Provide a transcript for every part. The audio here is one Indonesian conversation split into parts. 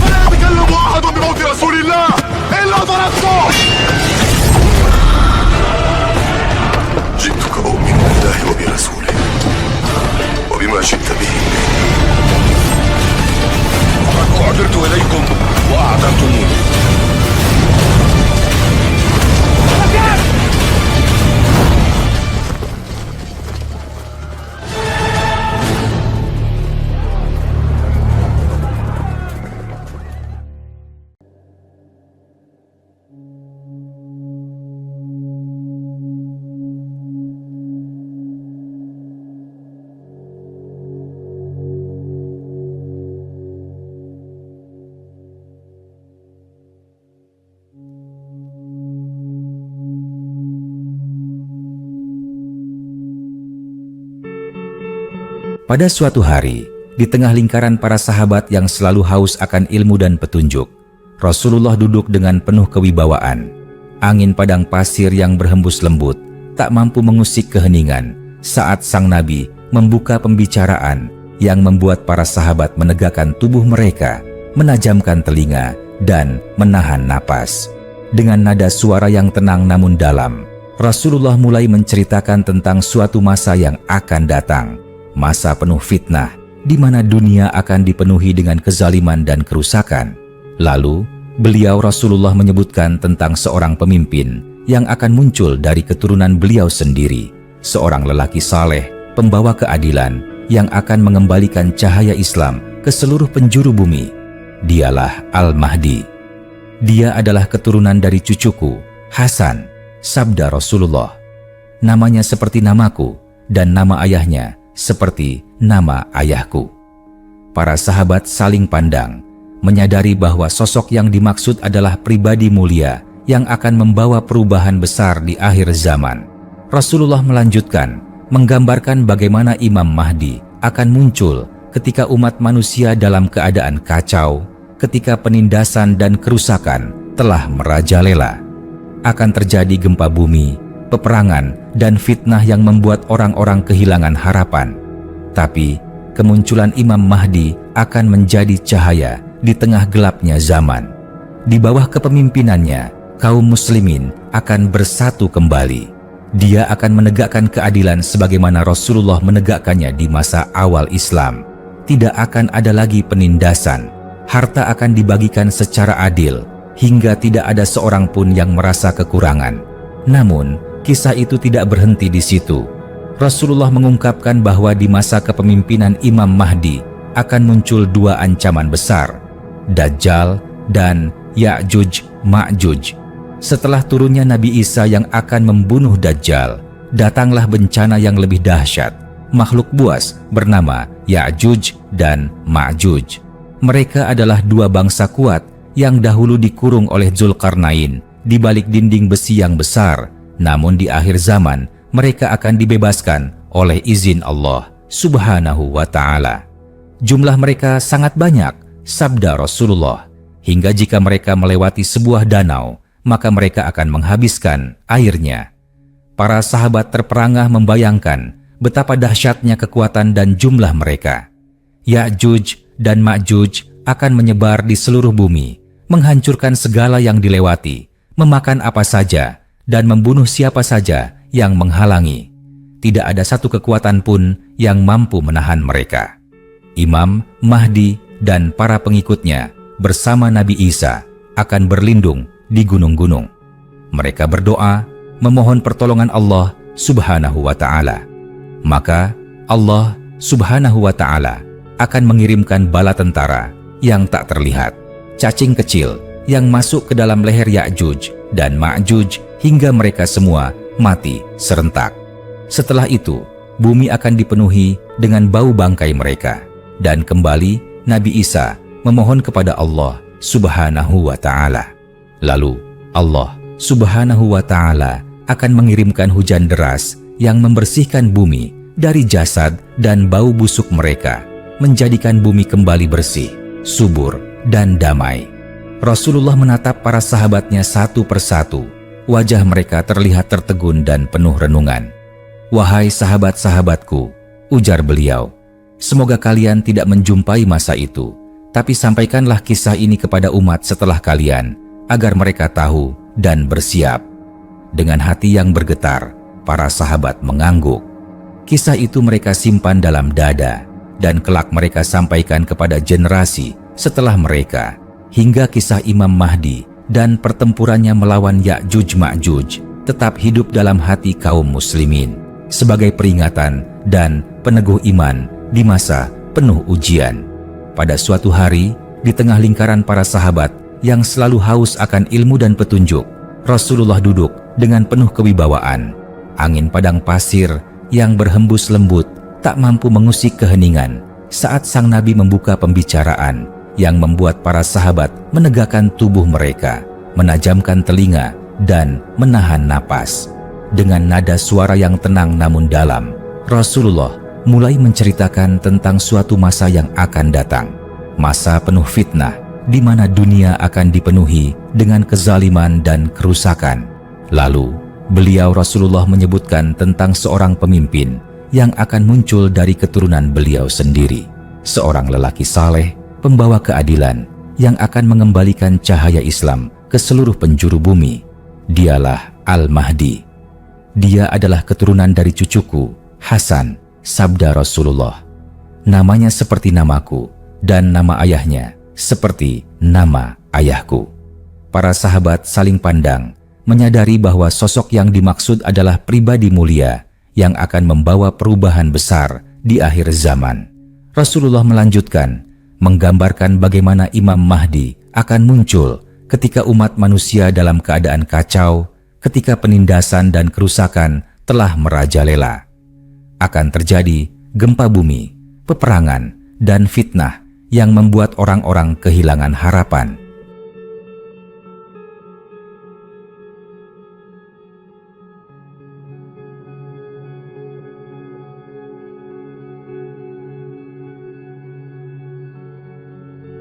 فلا يتكلم أحد بموت رسول الله إلا ضربته. جئتك أؤمن بالله وبرسوله وبما جئت به. وقد أعذرت إليكم وأعذرتموني. Pada suatu hari, di tengah lingkaran para sahabat yang selalu haus akan ilmu dan petunjuk, Rasulullah duduk dengan penuh kewibawaan. Angin padang pasir yang berhembus lembut tak mampu mengusik keheningan saat sang Nabi membuka pembicaraan yang membuat para sahabat menegakkan tubuh mereka, menajamkan telinga, dan menahan napas. Dengan nada suara yang tenang namun dalam, Rasulullah mulai menceritakan tentang suatu masa yang akan datang. Masa penuh fitnah, di mana dunia akan dipenuhi dengan kezaliman dan kerusakan. Lalu, beliau Rasulullah menyebutkan tentang seorang pemimpin yang akan muncul dari keturunan beliau sendiri, seorang lelaki saleh, pembawa keadilan, yang akan mengembalikan cahaya Islam ke seluruh penjuru bumi. Dialah Al-Mahdi. Dia adalah keturunan dari cucuku, Hasan, sabda Rasulullah. Namanya seperti namaku, dan nama ayahnya seperti nama ayahku. Para sahabat saling pandang, menyadari bahwa sosok yang dimaksud adalah pribadi mulia yang akan membawa perubahan besar di akhir zaman. Rasulullah melanjutkan, menggambarkan bagaimana Imam Mahdi akan muncul ketika umat manusia dalam keadaan kacau, ketika penindasan dan kerusakan telah merajalela. Akan terjadi gempa bumi, peperangan, dan fitnah yang membuat orang-orang kehilangan harapan. Tapi, kemunculan Imam Mahdi akan menjadi cahaya di tengah gelapnya zaman. Di bawah kepemimpinannya, kaum muslimin akan bersatu kembali. Dia akan menegakkan keadilan sebagaimana Rasulullah menegakkannya di masa awal Islam. Tidak akan ada lagi penindasan. Harta akan dibagikan secara adil, hingga tidak ada seorang pun yang merasa kekurangan. Namun, kisah itu tidak berhenti di situ. Rasulullah mengungkapkan bahwa di masa kepemimpinan Imam Mahdi akan muncul dua ancaman besar, Dajjal dan Ya'juj Ma'juj. Setelah turunnya Nabi Isa yang akan membunuh Dajjal, datanglah bencana yang lebih dahsyat, makhluk buas bernama Ya'juj dan Ma'juj. Mereka adalah dua bangsa kuat yang dahulu dikurung oleh Zulkarnain di balik dinding besi yang besar. Namun di akhir zaman, mereka akan dibebaskan oleh izin Allah Subhanahu wa Ta'ala. Jumlah mereka sangat banyak, sabda Rasulullah, hingga jika mereka melewati sebuah danau, maka mereka akan menghabiskan airnya. Para sahabat terperangah membayangkan betapa dahsyatnya kekuatan dan jumlah mereka. Ya'juj dan Ma'juj akan menyebar di seluruh bumi, menghancurkan segala yang dilewati, memakan apa saja, dan membunuh siapa saja yang menghalangi. Tidak ada satu kekuatan pun yang mampu menahan mereka. Imam Mahdi dan para pengikutnya bersama Nabi Isa akan berlindung di gunung-gunung. Mereka berdoa, memohon pertolongan Allah Subhanahu wa Ta'ala. Maka Allah Subhanahu wa Ta'ala akan mengirimkan bala tentara yang tak terlihat, cacing kecil yang masuk ke dalam leher Ya'juj dan Ma'juj hingga mereka semua mati serentak. Setelah itu, bumi akan dipenuhi dengan bau bangkai mereka. Dan kembali Nabi Isa memohon kepada Allah Subhanahu wa Ta'ala. Lalu Allah Subhanahu wa Ta'ala akan mengirimkan hujan deras yang membersihkan bumi dari jasad dan bau busuk mereka, menjadikan bumi kembali bersih, subur, dan damai. Rasulullah menatap para sahabatnya satu persatu. Wajah mereka terlihat tertegun dan penuh renungan. "Wahai sahabat-sahabatku," ujar beliau, semoga kalian tidak menjumpai masa itu, tapi sampaikanlah kisah ini kepada umat setelah kalian, agar mereka tahu dan bersiap." Dengan hati yang bergetar, para sahabat mengangguk. Kisah itu mereka simpan dalam dada, dan kelak mereka sampaikan kepada generasi setelah mereka, hingga kisah Imam Mahdi dan pertempurannya melawan Ya'juj Ma'juj tetap hidup dalam hati kaum muslimin sebagai peringatan dan peneguh iman di masa penuh ujian. Pada suatu hari, di tengah lingkaran para sahabat yang selalu haus akan ilmu dan petunjuk, Rasulullah duduk dengan penuh kewibawaan. Angin padang pasir yang berhembus lembut tak mampu mengusik keheningan saat sang Nabi membuka pembicaraan yang membuat para sahabat menegakkan tubuh mereka, menajamkan telinga, dan menahan napas. Dengan nada suara yang tenang namun dalam, Rasulullah mulai menceritakan tentang suatu masa yang akan datang. Masa penuh fitnah, di mana dunia akan dipenuhi dengan kezaliman dan kerusakan. Lalu, beliau Rasulullah menyebutkan tentang seorang pemimpin yang akan muncul dari keturunan beliau sendiri. Seorang lelaki saleh, pembawa keadilan yang akan mengembalikan cahaya Islam ke seluruh penjuru bumi. Dialah Al-Mahdi. Dia adalah keturunan dari cucuku, Hasan, sabda Rasulullah. Namanya seperti namaku, dan nama ayahnya seperti nama ayahku. Para sahabat saling pandang, menyadari bahwa sosok yang dimaksud adalah pribadi mulia yang akan membawa perubahan besar di akhir zaman. Rasulullah melanjutkan, menggambarkan bagaimana Imam Mahdi akan muncul ketika umat manusia dalam keadaan kacau, ketika penindasan dan kerusakan telah merajalela. Akan terjadi gempa bumi, peperangan, dan fitnah yang membuat orang-orang kehilangan harapan.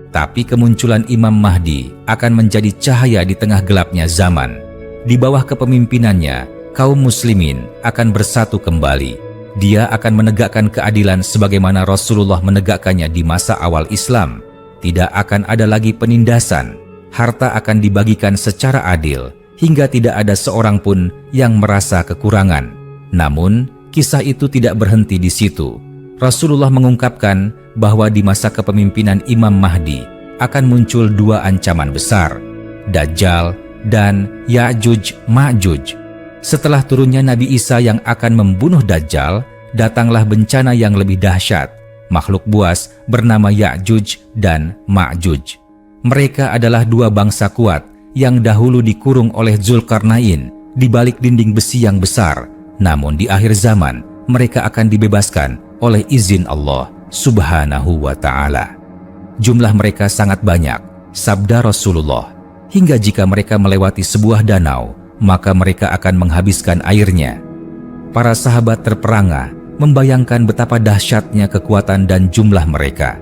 Tapi kemunculan Imam Mahdi akan menjadi cahaya di tengah gelapnya zaman. Di bawah kepemimpinannya, kaum muslimin akan bersatu kembali. Dia akan menegakkan keadilan sebagaimana Rasulullah menegakkannya di masa awal Islam. Tidak akan ada lagi penindasan. Harta akan dibagikan secara adil, hingga tidak ada seorang pun yang merasa kekurangan. Namun, kisah itu tidak berhenti di situ. Rasulullah mengungkapkan bahwa di masa kepemimpinan Imam Mahdi akan muncul dua ancaman besar, Dajjal dan Ya'juj Ma'juj. Setelah turunnya Nabi Isa yang akan membunuh Dajjal, datanglah bencana yang lebih dahsyat, makhluk buas bernama Ya'juj dan Ma'juj. Mereka adalah dua bangsa kuat yang dahulu dikurung oleh Zulkarnain di balik dinding besi yang besar, namun di akhir zaman mereka akan dibebaskan oleh izin Allah Subhanahu wa ta'ala. Jumlah mereka sangat banyak, sabda Rasulullah, hingga jika mereka melewati sebuah danau, maka mereka akan menghabiskan airnya. Para sahabat terperangah membayangkan betapa dahsyatnya kekuatan dan jumlah mereka.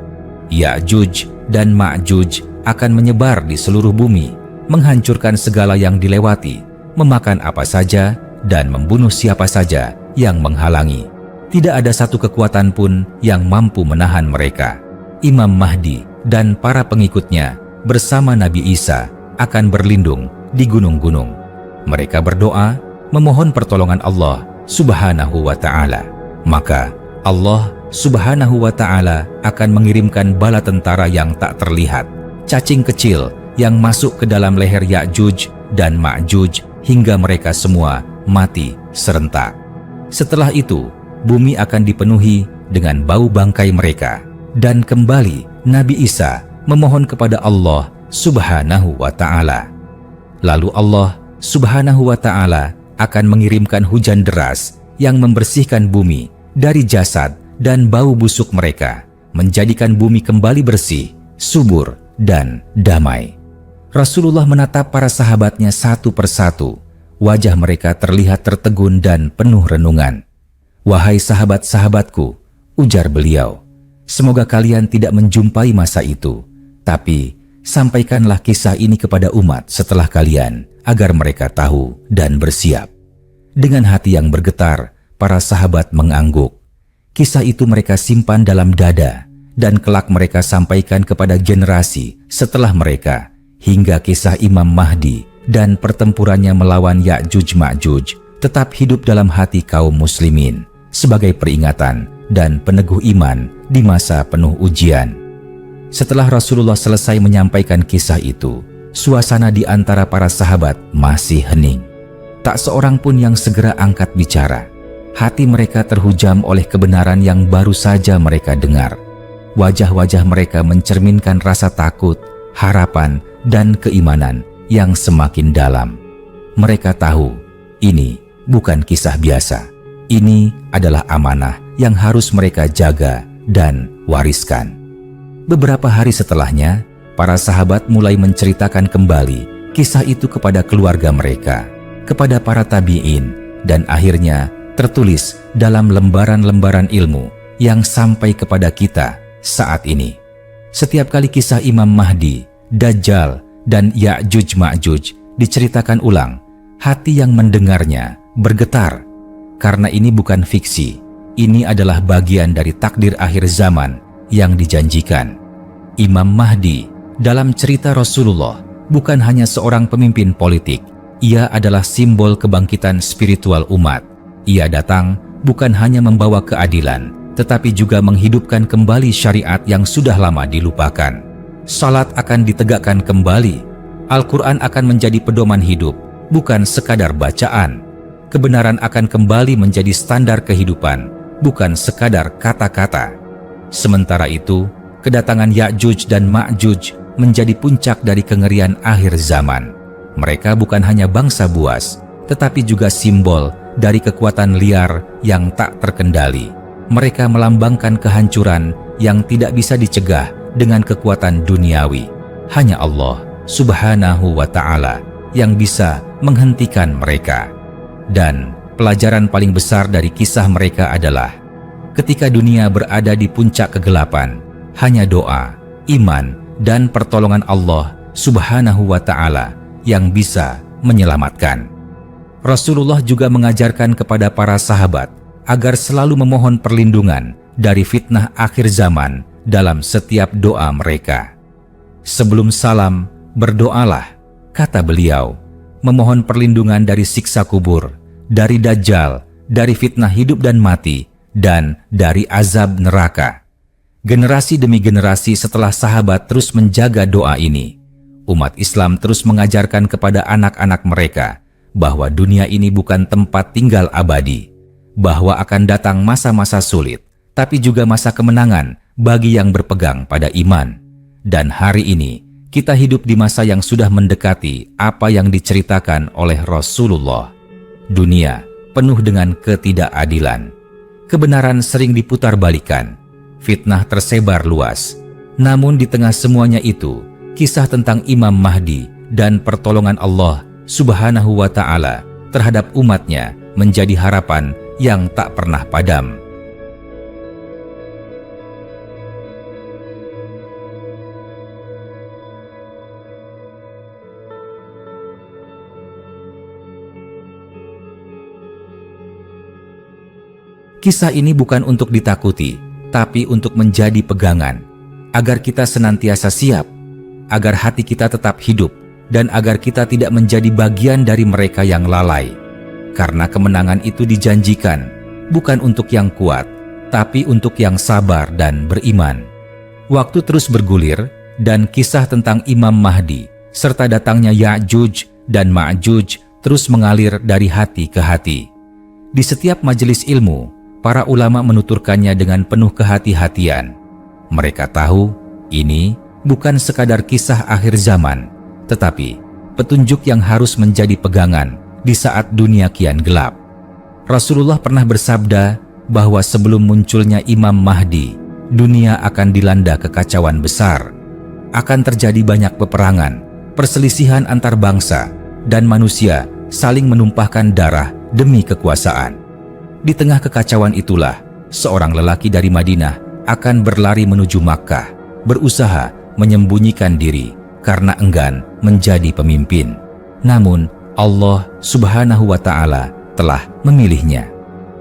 Ya'juj dan Ma'juj akan menyebar di seluruh bumi, menghancurkan segala yang dilewati, memakan apa saja, dan membunuh siapa saja yang menghalangi. Tidak ada satu kekuatan pun yang mampu menahan mereka. Imam Mahdi dan para pengikutnya bersama Nabi Isa akan berlindung di gunung-gunung. Mereka berdoa, memohon pertolongan Allah Subhanahu wa ta'ala. Maka Allah Subhanahu wa ta'ala akan mengirimkan bala tentara yang tak terlihat, cacing kecil yang masuk ke dalam leher Ya'juj dan Ma'juj hingga mereka semua mati serentak. Setelah itu, bumi akan dipenuhi dengan bau bangkai mereka, dan kembali Nabi Isa memohon kepada Allah Subhanahu wa ta'ala. Lalu Allah Subhanahu wa ta'ala akan mengirimkan hujan deras yang membersihkan bumi dari jasad dan bau busuk mereka, menjadikan bumi kembali bersih, subur, dan damai. Rasulullah menatap para sahabatnya satu persatu. Wajah mereka terlihat tertegun dan penuh renungan. "Wahai sahabat-sahabatku," ujar beliau, "semoga kalian tidak menjumpai masa itu, tapi sampaikanlah kisah ini kepada umat setelah kalian, agar mereka tahu dan bersiap." Dengan hati yang bergetar, para sahabat mengangguk. Kisah itu mereka simpan dalam dada dan kelak mereka sampaikan kepada generasi setelah mereka hingga kisah Imam Mahdi dan pertempurannya melawan Ya'juj Ma'juj tetap hidup dalam hati kaum muslimin sebagai peringatan dan peneguh iman di masa penuh ujian. Setelah Rasulullah selesai menyampaikan kisah itu, suasana di antara para sahabat masih hening. Tak seorang pun yang segera angkat bicara. Hati mereka terhujam oleh kebenaran yang baru saja mereka dengar. Wajah-wajah mereka mencerminkan rasa takut, harapan, dan keimanan yang semakin dalam. Mereka tahu, ini bukan kisah biasa. Ini adalah amanah yang harus mereka jaga dan wariskan. Beberapa hari setelahnya, para sahabat mulai menceritakan kembali kisah itu kepada keluarga mereka, kepada para tabi'in, dan akhirnya tertulis dalam lembaran-lembaran ilmu yang sampai kepada kita saat ini. Setiap kali kisah Imam Mahdi, Dajjal, dan Ya'juj Ma'juj diceritakan ulang, hati yang mendengarnya bergetar. Karena ini bukan fiksi, ini adalah bagian dari takdir akhir zaman yang dijanjikan. Imam Mahdi dalam cerita Rasulullah bukan hanya seorang pemimpin politik, ia adalah simbol kebangkitan spiritual umat. Ia datang bukan hanya membawa keadilan, tetapi juga menghidupkan kembali syariat yang sudah lama dilupakan. Salat akan ditegakkan kembali. Al-Quran akan menjadi pedoman hidup, bukan sekadar bacaan. Kebenaran akan kembali menjadi standar kehidupan, bukan sekadar kata-kata. Sementara itu, kedatangan Ya'juj dan Ma'juj menjadi puncak dari kengerian akhir zaman. Mereka bukan hanya bangsa buas, tetapi juga simbol dari kekuatan liar yang tak terkendali. Mereka melambangkan kehancuran yang tidak bisa dicegah dengan kekuatan duniawi. Hanya Allah Subhanahu wa Ta'ala yang bisa menghentikan mereka. Dan pelajaran paling besar dari kisah mereka adalah ketika dunia berada di puncak kegelapan, hanya doa, iman, dan pertolongan Allah Subhanahu wa Ta'ala yang bisa menyelamatkan. Rasulullah juga mengajarkan kepada para sahabat agar selalu memohon perlindungan dari fitnah akhir zaman dalam setiap doa mereka. Sebelum salam, berdoalah, kata beliau, memohon perlindungan dari siksa kubur, dari Dajjal, dari fitnah hidup dan mati, dan dari azab neraka. Generasi demi generasi setelah sahabat terus menjaga doa ini. Umat Islam terus mengajarkan kepada anak-anak mereka bahwa dunia ini bukan tempat tinggal abadi, bahwa akan datang masa-masa sulit, tapi juga masa kemenangan bagi yang berpegang pada iman. Dan hari ini, kita hidup di masa yang sudah mendekati apa yang diceritakan oleh Rasulullah. Dunia penuh dengan ketidakadilan. Kebenaran sering diputarbalikkan. Fitnah tersebar luas. Namun di tengah semuanya itu, kisah tentang Imam Mahdi dan pertolongan Allah Subhanahu wa Ta'ala terhadap umatnya menjadi harapan yang tak pernah padam. Kisah ini bukan untuk ditakuti, tapi untuk menjadi pegangan, agar kita senantiasa siap, agar hati kita tetap hidup, dan agar kita tidak menjadi bagian dari mereka yang lalai. Karena kemenangan itu dijanjikan, bukan untuk yang kuat, tapi untuk yang sabar dan beriman. Waktu terus bergulir, dan kisah tentang Imam Mahdi, serta datangnya Ya'juj dan Ma'juj terus mengalir dari hati ke hati. Di setiap majelis ilmu, para ulama menuturkannya dengan penuh kehati-hatian. Mereka tahu, ini bukan sekadar kisah akhir zaman, tetapi petunjuk yang harus menjadi pegangan di saat dunia kian gelap. Rasulullah pernah bersabda bahwa sebelum munculnya Imam Mahdi, dunia akan dilanda kekacauan besar. Akan terjadi banyak peperangan, perselisihan antar bangsa, dan manusia saling menumpahkan darah demi kekuasaan. Di tengah kekacauan itulah, seorang lelaki dari Madinah akan berlari menuju Makkah, berusaha menyembunyikan diri karena enggan menjadi pemimpin. Namun, Allah Subhanahu wa Ta'ala telah memilihnya.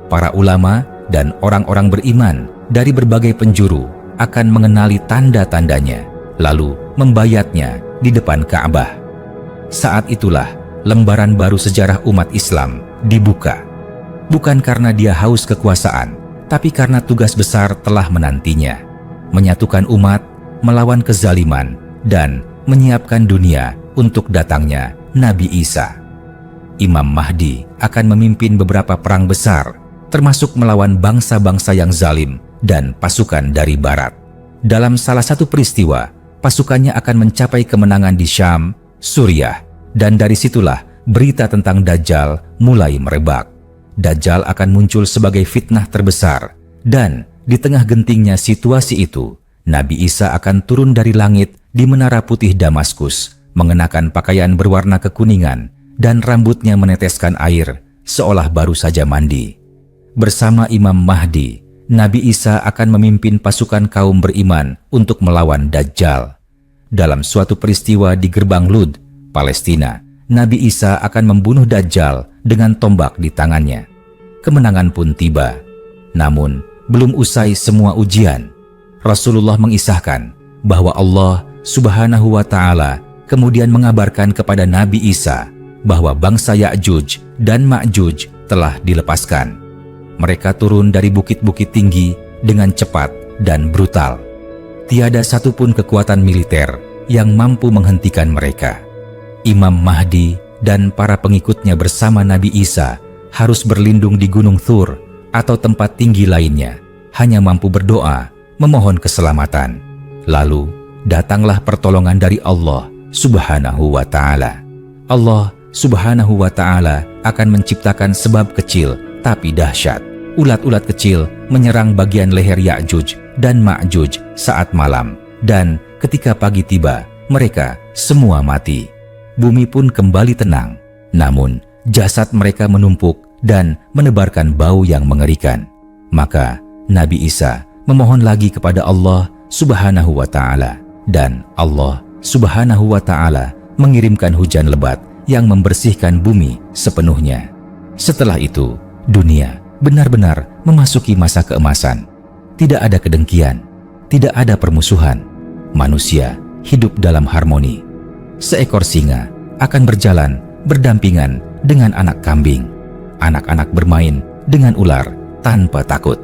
Para ulama dan orang-orang beriman dari berbagai penjuru akan mengenali tanda-tandanya, lalu membayatnya di depan Ka'bah. Saat itulah lembaran baru sejarah umat Islam dibuka. Bukan karena dia haus kekuasaan, tapi karena tugas besar telah menantinya, menyatukan umat, melawan kezaliman, dan menyiapkan dunia untuk datangnya Nabi Isa. Imam Mahdi akan memimpin beberapa perang besar, termasuk melawan bangsa-bangsa yang zalim dan pasukan dari barat. Dalam salah satu peristiwa, pasukannya akan mencapai kemenangan di Syam, Suriah, dan dari situlah berita tentang Dajjal mulai merebak. Dajjal akan muncul sebagai fitnah terbesar, dan di tengah gentingnya situasi itu, Nabi Isa akan turun dari langit di Menara Putih Damaskus, mengenakan pakaian berwarna kekuningan dan rambutnya meneteskan air seolah baru saja mandi. Bersama Imam Mahdi, Nabi Isa akan memimpin pasukan kaum beriman untuk melawan Dajjal. Dalam suatu peristiwa di Gerbang Lud, Palestina, Nabi Isa akan membunuh Dajjal dengan tombak di tangannya. Kemenangan pun tiba. Namun, belum usai semua ujian. Rasulullah mengisahkan bahwa Allah Subhanahu wa Ta'ala kemudian mengabarkan kepada Nabi Isa bahwa bangsa Ya'juj dan Ma'juj telah dilepaskan. Mereka turun dari bukit-bukit tinggi dengan cepat dan brutal. Tiada satupun kekuatan militer yang mampu menghentikan mereka. Imam Mahdi dan para pengikutnya bersama Nabi Isa harus berlindung di Gunung Thur atau tempat tinggi lainnya, hanya mampu berdoa, memohon keselamatan. Lalu, datanglah pertolongan dari Allah Subhanahu wa Ta'ala. Allah Subhanahu wa Ta'ala akan menciptakan sebab kecil tapi dahsyat. Ulat-ulat kecil menyerang bagian leher Ya'juj dan Ma'juj saat malam, dan ketika pagi tiba, mereka semua mati. Bumi pun kembali tenang, namun jasad mereka menumpuk dan menebarkan bau yang mengerikan. Maka Nabi Isa memohon lagi kepada Allah Subhanahu wa Ta'ala, dan Allah Subhanahu wa Ta'ala mengirimkan hujan lebat yang membersihkan bumi sepenuhnya. Setelah itu, dunia benar-benar memasuki masa keemasan. Tidak ada kedengkian, tidak ada permusuhan. Manusia hidup dalam harmoni. Seekor singa akan berjalan berdampingan dengan anak kambing. Anak-anak bermain dengan ular tanpa takut.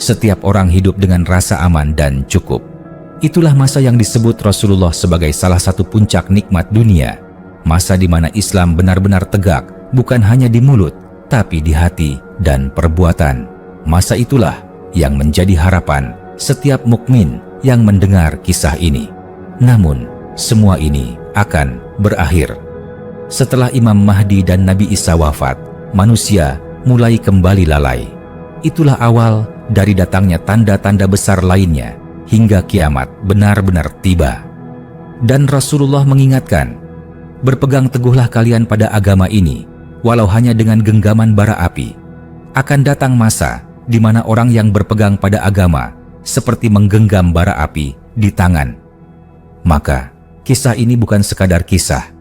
Setiap orang hidup dengan rasa aman dan cukup. Itulah masa yang disebut Rasulullah sebagai salah satu puncak nikmat dunia. Masa di mana Islam benar-benar tegak, bukan hanya di mulut, tapi di hati dan perbuatan. Masa itulah yang menjadi harapan setiap mukmin yang mendengar kisah ini. Namun, semua ini akan berakhir. Setelah Imam Mahdi dan Nabi Isa wafat, manusia mulai kembali lalai. Itulah awal dari datangnya tanda-tanda besar lainnya hingga kiamat benar-benar tiba. Dan Rasulullah mengingatkan, berpegang teguhlah kalian pada agama ini, walau hanya dengan genggaman bara api. Akan datang masa di mana orang yang berpegang pada agama seperti menggenggam bara api di tangan. Maka, kisah ini bukan sekadar kisah.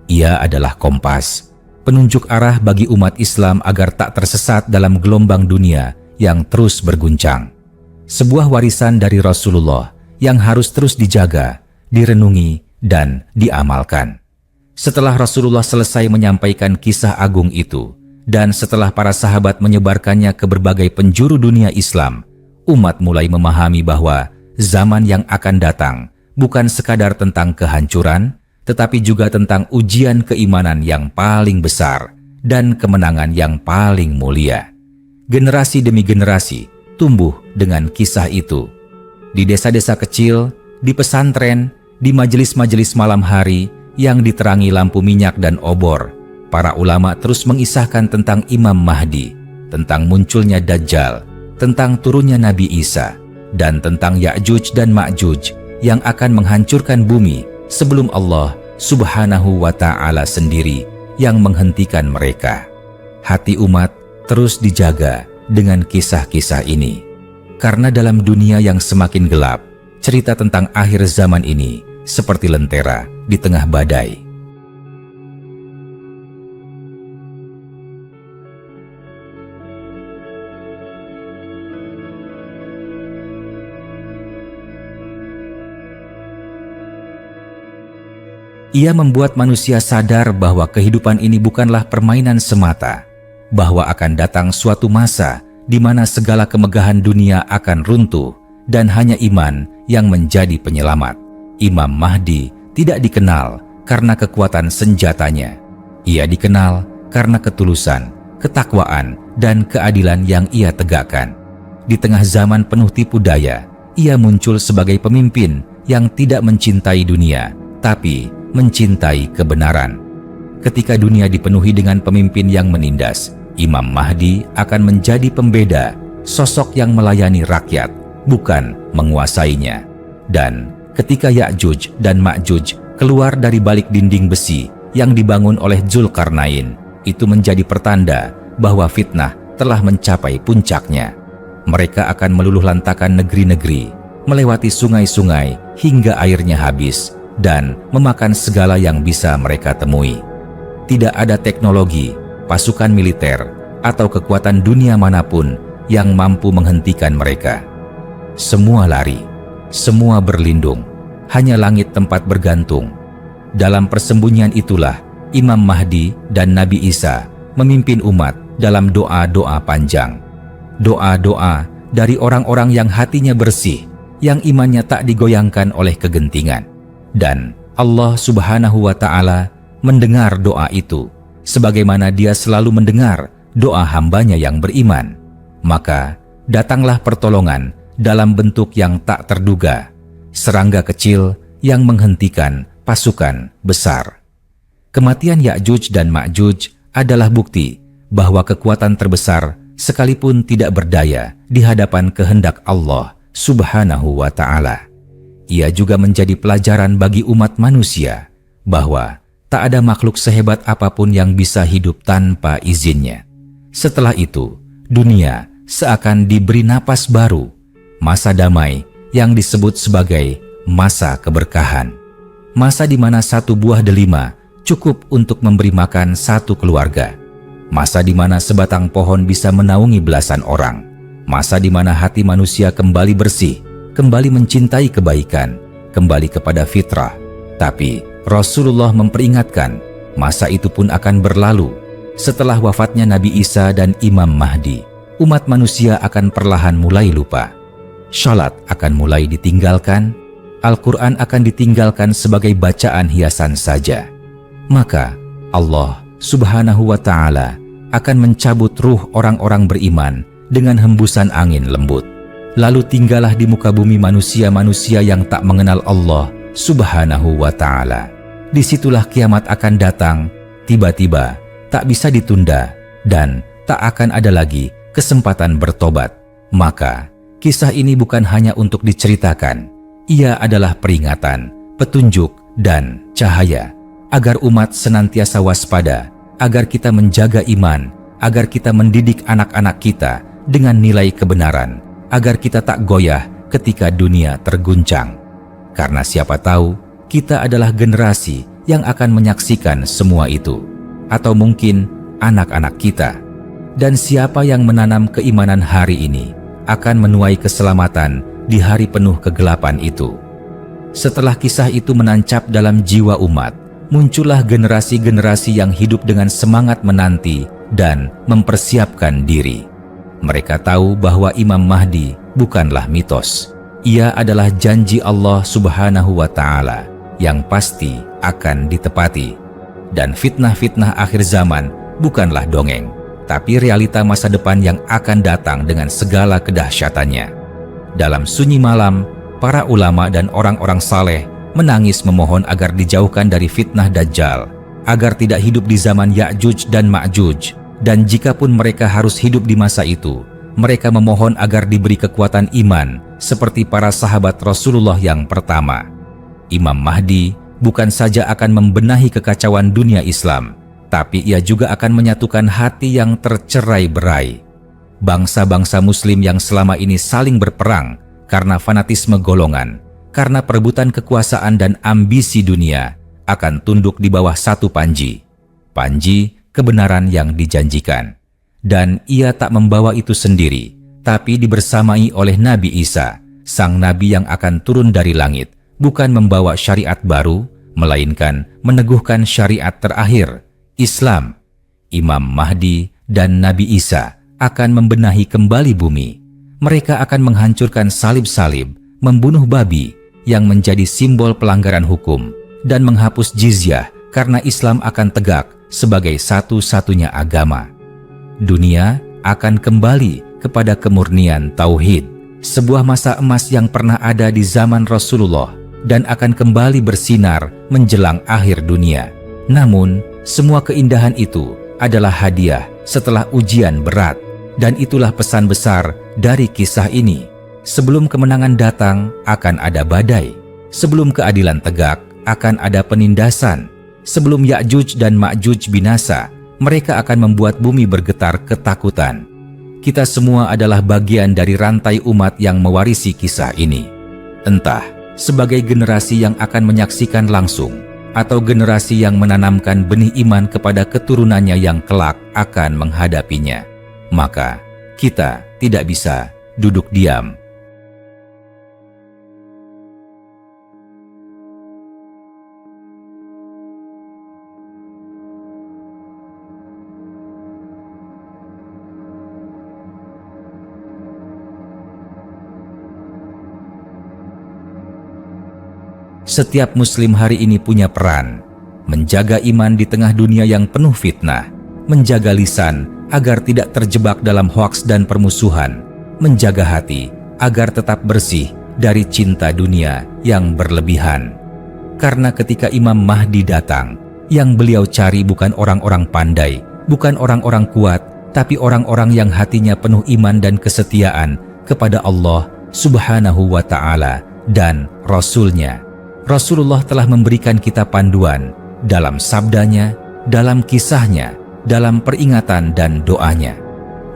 Ia adalah kompas, penunjuk arah bagi umat Islam agar tak tersesat dalam gelombang dunia yang terus berguncang. Sebuah warisan dari Rasulullah yang harus terus dijaga, direnungi, dan diamalkan. Setelah Rasulullah selesai menyampaikan kisah agung itu, dan setelah para sahabat menyebarkannya ke berbagai penjuru dunia Islam, umat mulai memahami bahwa zaman yang akan datang bukan sekadar tentang kehancuran, tetapi juga tentang ujian keimanan yang paling besar dan kemenangan yang paling mulia. Generasi demi generasi tumbuh dengan kisah itu. Di desa-desa kecil, di pesantren, di majelis-majelis malam hari yang diterangi lampu minyak dan obor, para ulama terus mengisahkan tentang Imam Mahdi, tentang munculnya Dajjal, tentang turunnya Nabi Isa, dan tentang Ya'juj dan Ma'juj yang akan menghancurkan bumi sebelum Allah Subhanahu wa Ta'ala sendiri yang menghentikan mereka. Hati umat terus dijaga dengan kisah-kisah ini. Karena dalam dunia yang semakin gelap, cerita tentang akhir zaman ini seperti lentera di tengah badai. Ia membuat manusia sadar bahwa kehidupan ini bukanlah permainan semata, bahwa akan datang suatu masa di mana segala kemegahan dunia akan runtuh dan hanya iman yang menjadi penyelamat. Imam Mahdi tidak dikenal karena kekuatan senjatanya. Ia dikenal karena ketulusan, ketakwaan, dan keadilan yang ia tegakkan. Di tengah zaman penuh tipu daya, ia muncul sebagai pemimpin yang tidak mencintai dunia, tapi mencintai kebenaran. Ketika dunia dipenuhi dengan pemimpin yang menindas, Imam Mahdi akan menjadi pembeda, sosok yang melayani rakyat, bukan menguasainya. Dan ketika Ya'juj dan Ma'juj keluar dari balik dinding besi yang dibangun oleh Dzulkarnain, itu menjadi pertanda bahwa fitnah telah mencapai puncaknya. Mereka akan meluluhlantakan negeri-negeri, melewati sungai-sungai hingga airnya habis, dan memakan segala yang bisa mereka temui. Tidak ada teknologi, pasukan militer, atau kekuatan dunia manapun yang mampu menghentikan mereka. Semua lari, semua berlindung, hanya langit tempat bergantung. Dalam persembunyian itulah Imam Mahdi dan Nabi Isa memimpin umat dalam doa-doa panjang. Doa-doa dari orang-orang yang hatinya bersih, yang imannya tak digoyangkan oleh kegentingan. Dan Allah Subhanahu wa Ta'ala mendengar doa itu, sebagaimana Dia selalu mendengar doa hambanya yang beriman. Maka datanglah pertolongan dalam bentuk yang tak terduga, serangga kecil yang menghentikan pasukan besar. Kematian Ya'juj dan Ma'juj adalah bukti bahwa kekuatan terbesar sekalipun tidak berdaya di hadapan kehendak Allah Subhanahu wa Ta'ala. Ia juga menjadi pelajaran bagi umat manusia bahwa tak ada makhluk sehebat apapun yang bisa hidup tanpa izinnya. Setelah itu, dunia seakan diberi napas baru, masa damai yang disebut sebagai masa keberkahan. Masa di mana satu buah delima cukup untuk memberi makan satu keluarga. Masa di mana sebatang pohon bisa menaungi belasan orang. Masa di mana hati manusia kembali bersih, kembali mencintai kebaikan, kembali kepada fitrah. Tapi Rasulullah memperingatkan, masa itu pun akan berlalu. Setelah wafatnya Nabi Isa dan Imam Mahdi, umat manusia akan perlahan mulai lupa. Salat akan mulai ditinggalkan, Al-Quran akan ditinggalkan sebagai bacaan hiasan saja. Maka Allah Subhanahu wa Ta'ala akan mencabut ruh orang-orang beriman dengan hembusan angin lembut. Lalu tinggallah di muka bumi manusia-manusia yang tak mengenal Allah Subhanahu wa Ta'ala. Disitulah kiamat akan datang, tiba-tiba, tak bisa ditunda, dan tak akan ada lagi kesempatan bertobat. Maka, kisah ini bukan hanya untuk diceritakan. Ia adalah peringatan, petunjuk, dan cahaya, agar umat senantiasa waspada, agar kita menjaga iman, agar kita mendidik anak-anak kita dengan nilai kebenaran, agar kita tak goyah ketika dunia terguncang. Karena siapa tahu, kita adalah generasi yang akan menyaksikan semua itu. Atau mungkin anak-anak kita. Dan siapa yang menanam keimanan hari ini akan menuai keselamatan di hari penuh kegelapan itu. Setelah kisah itu menancap dalam jiwa umat, muncullah generasi-generasi yang hidup dengan semangat menanti dan mempersiapkan diri. Mereka tahu bahwa Imam Mahdi bukanlah mitos. Ia adalah janji Allah Subhanahu wa Ta'ala yang pasti akan ditepati. Dan fitnah-fitnah akhir zaman bukanlah dongeng, tapi realita masa depan yang akan datang dengan segala kedahsyatannya. Dalam sunyi malam, para ulama dan orang-orang saleh menangis memohon agar dijauhkan dari fitnah Dajjal, agar tidak hidup di zaman Ya'juj dan Ma'juj. Dan jikapun mereka harus hidup di masa itu, mereka memohon agar diberi kekuatan iman seperti para sahabat Rasulullah yang pertama. Imam Mahdi bukan saja akan membenahi kekacauan dunia Islam, tapi ia juga akan menyatukan hati yang tercerai-berai. Bangsa-bangsa Muslim yang selama ini saling berperang karena fanatisme golongan, karena perebutan kekuasaan dan ambisi dunia, akan tunduk di bawah satu panji. Panji kebenaran yang dijanjikan. Dan ia tak membawa itu sendiri, tapi dibersamai oleh Nabi Isa, sang Nabi yang akan turun dari langit, bukan membawa syariat baru, melainkan meneguhkan syariat terakhir, Islam. Imam Mahdi dan Nabi Isa akan membenahi kembali bumi. Mereka akan menghancurkan salib-salib, membunuh babi yang menjadi simbol pelanggaran hukum, dan menghapus jizyah karena Islam akan tegak sebagai satu-satunya agama. Dunia akan kembali kepada kemurnian tauhid, sebuah masa emas yang pernah ada di zaman Rasulullah dan akan kembali bersinar menjelang akhir dunia. Namun, semua keindahan itu adalah hadiah setelah ujian berat, dan itulah pesan besar dari kisah ini. Sebelum kemenangan datang, akan ada badai. Sebelum keadilan tegak, akan ada penindasan. Sebelum Ya'juj dan Ma'juj binasa, mereka akan membuat bumi bergetar ketakutan. Kita semua adalah bagian dari rantai umat yang mewarisi kisah ini. Entah sebagai generasi yang akan menyaksikan langsung, atau generasi yang menanamkan benih iman kepada keturunannya yang kelak akan menghadapinya. Maka, kita tidak bisa duduk diam. Setiap muslim hari ini punya peran menjaga iman di tengah dunia yang penuh fitnah, menjaga lisan agar tidak terjebak dalam hoaks dan permusuhan, menjaga hati agar tetap bersih dari cinta dunia yang berlebihan. Karena ketika Imam Mahdi datang, yang beliau cari bukan orang-orang pandai, bukan orang-orang kuat, tapi orang-orang yang hatinya penuh iman dan kesetiaan kepada Allah Subhanahu wa Ta'ala dan Rasul-Nya. Rasulullah telah memberikan kita panduan dalam sabdanya, dalam kisahnya, dalam peringatan dan doanya.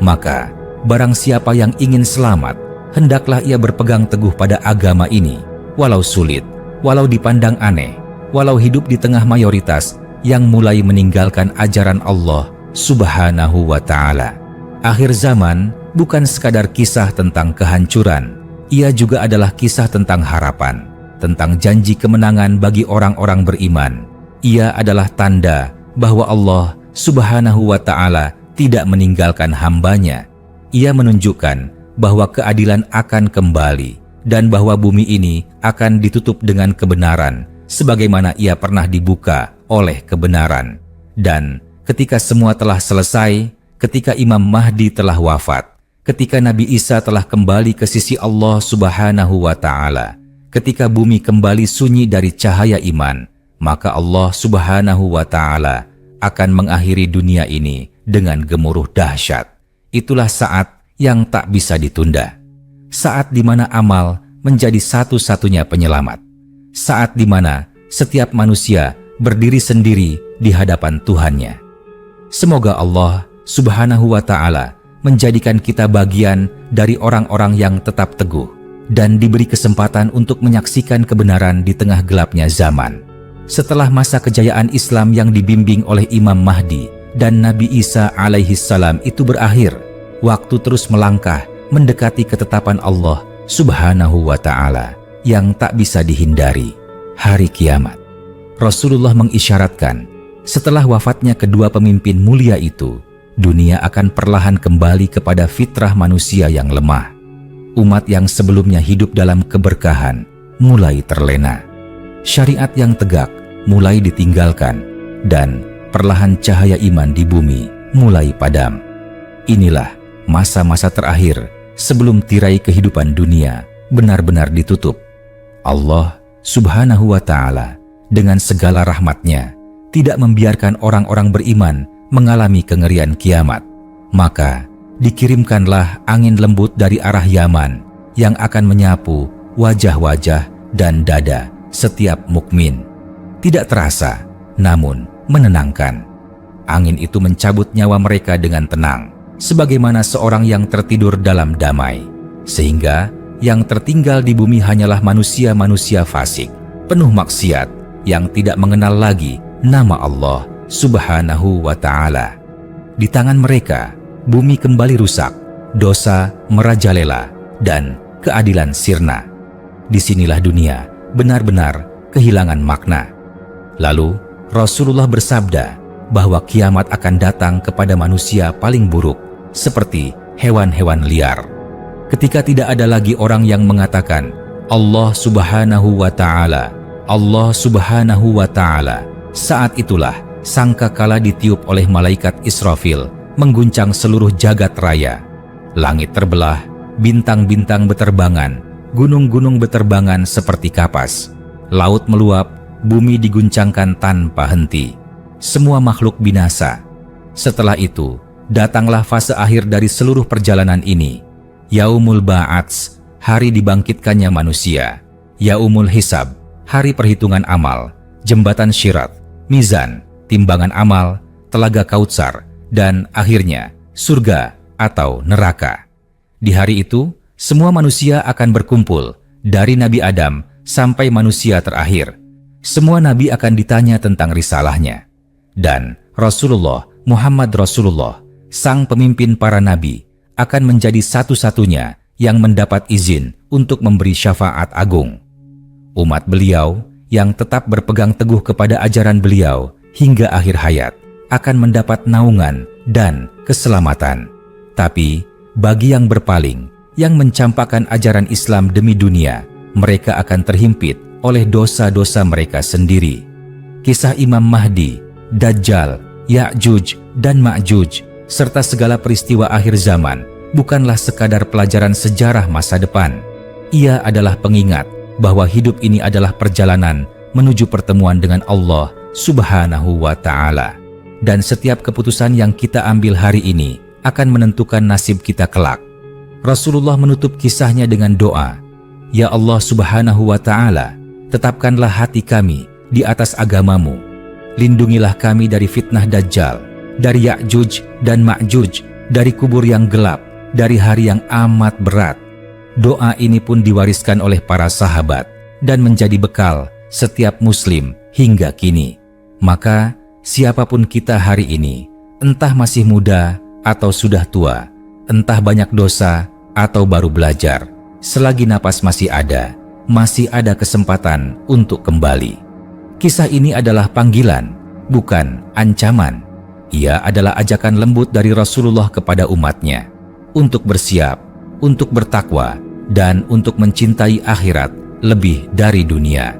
Maka, barang siapa yang ingin selamat, hendaklah ia berpegang teguh pada agama ini, walau sulit, walau dipandang aneh, walau hidup di tengah mayoritas yang mulai meninggalkan ajaran Allah Subhanahu wa Ta'ala. Akhir zaman bukan sekadar kisah tentang kehancuran, ia juga adalah kisah tentang harapan, tentang janji kemenangan bagi orang-orang beriman. Ia adalah tanda bahwa Allah Subhanahu wa Ta'ala tidak meninggalkan hambanya. Ia menunjukkan bahwa keadilan akan kembali dan bahwa bumi ini akan ditutup dengan kebenaran sebagaimana ia pernah dibuka oleh kebenaran. Dan ketika semua telah selesai, ketika Imam Mahdi telah wafat, ketika Nabi Isa telah kembali ke sisi Allah Subhanahu wa Ta'ala, ketika bumi kembali sunyi dari cahaya iman, maka Allah Subhanahu wa Ta'ala akan mengakhiri dunia ini dengan gemuruh dahsyat. Itulah saat yang tak bisa ditunda. Saat di mana amal menjadi satu-satunya penyelamat. Saat di mana setiap manusia berdiri sendiri di hadapan Tuhannya. Semoga Allah Subhanahu wa Ta'ala menjadikan kita bagian dari orang-orang yang tetap teguh dan diberi kesempatan untuk menyaksikan kebenaran di tengah gelapnya zaman. Setelah masa kejayaan Islam yang dibimbing oleh Imam Mahdi dan Nabi Isa alaihissalam itu berakhir, waktu terus melangkah mendekati ketetapan Allah Subhanahu wa Ta'ala yang tak bisa dihindari, hari kiamat. Rasulullah mengisyaratkan, setelah wafatnya kedua pemimpin mulia itu, dunia akan perlahan kembali kepada fitrah manusia yang lemah. Umat yang sebelumnya hidup dalam keberkahan mulai terlena. Syariat yang tegak mulai ditinggalkan dan perlahan cahaya iman di bumi mulai padam. Inilah masa-masa terakhir sebelum tirai kehidupan dunia benar-benar ditutup. Allah Subhanahu wa Ta'ala dengan segala rahmatnya tidak membiarkan orang-orang beriman mengalami kengerian kiamat. Maka dikirimkanlah angin lembut dari arah Yaman yang akan menyapu wajah-wajah dan dada setiap mukmin. Tidak terasa, namun menenangkan. Angin itu mencabut nyawa mereka dengan tenang, sebagaimana seorang yang tertidur dalam damai. Sehingga yang tertinggal di bumi hanyalah manusia-manusia fasik, penuh maksiat, yang tidak mengenal lagi nama Allah Subhanahu wa Ta'ala. Di tangan mereka, bumi kembali rusak, dosa merajalela, dan keadilan sirna. Disinilah dunia benar-benar kehilangan makna. Lalu Rasulullah bersabda bahwa kiamat akan datang kepada manusia paling buruk, seperti hewan-hewan liar. Ketika tidak ada lagi orang yang mengatakan Allah Subhanahu wa Ta'ala, Allah Subhanahu wa Ta'ala, saat itulah sangkakala ditiup oleh malaikat Israfil mengguncang seluruh jagat raya. Langit terbelah, bintang-bintang beterbangan, gunung-gunung beterbangan seperti kapas, laut meluap, bumi diguncangkan tanpa henti. Semua makhluk binasa. Setelah itu, datanglah fase akhir dari seluruh perjalanan ini. Yaumul Ba'ats, hari dibangkitkannya manusia. Yaumul Hisab, hari perhitungan amal. Jembatan Syirat, mizan, timbangan amal, telaga Kautsar, dan akhirnya surga atau neraka. Di hari itu, semua manusia akan berkumpul, dari Nabi Adam sampai manusia terakhir. Semua nabi akan ditanya tentang risalahnya. Dan Rasulullah Muhammad Rasulullah, sang pemimpin para nabi, akan menjadi satu-satunya yang mendapat izin untuk memberi syafaat agung. Umat beliau yang tetap berpegang teguh kepada ajaran beliau hingga akhir hayat akan mendapat naungan dan keselamatan. Tapi bagi yang berpaling, yang mencampakkan ajaran Islam demi dunia, mereka akan terhimpit oleh dosa-dosa mereka sendiri. Kisah Imam Mahdi, Dajjal, Ya'juj dan Ma'juj, serta segala peristiwa akhir zaman bukanlah sekadar pelajaran sejarah masa depan. Ia adalah pengingat bahwa hidup ini adalah perjalanan menuju pertemuan dengan Allah Subhanahu wa Ta'ala. Dan setiap keputusan yang kita ambil hari ini akan menentukan nasib kita kelak. Rasulullah menutup kisahnya dengan doa, "Ya Allah Subhanahu wa Ta'ala, tetapkanlah hati kami di atas agamamu. Lindungilah kami dari fitnah Dajjal, dari Ya'juj dan Ma'juj, dari kubur yang gelap, dari hari yang amat berat." Doa ini pun diwariskan oleh para sahabat dan menjadi bekal setiap muslim hingga kini. Maka siapapun kita hari ini, entah masih muda atau sudah tua, entah banyak dosa atau baru belajar, selagi napas masih ada kesempatan untuk kembali. Kisah ini adalah panggilan, bukan ancaman. Ia adalah ajakan lembut dari Rasulullah kepada umatnya untuk bersiap, untuk bertakwa, dan untuk mencintai akhirat lebih dari dunia.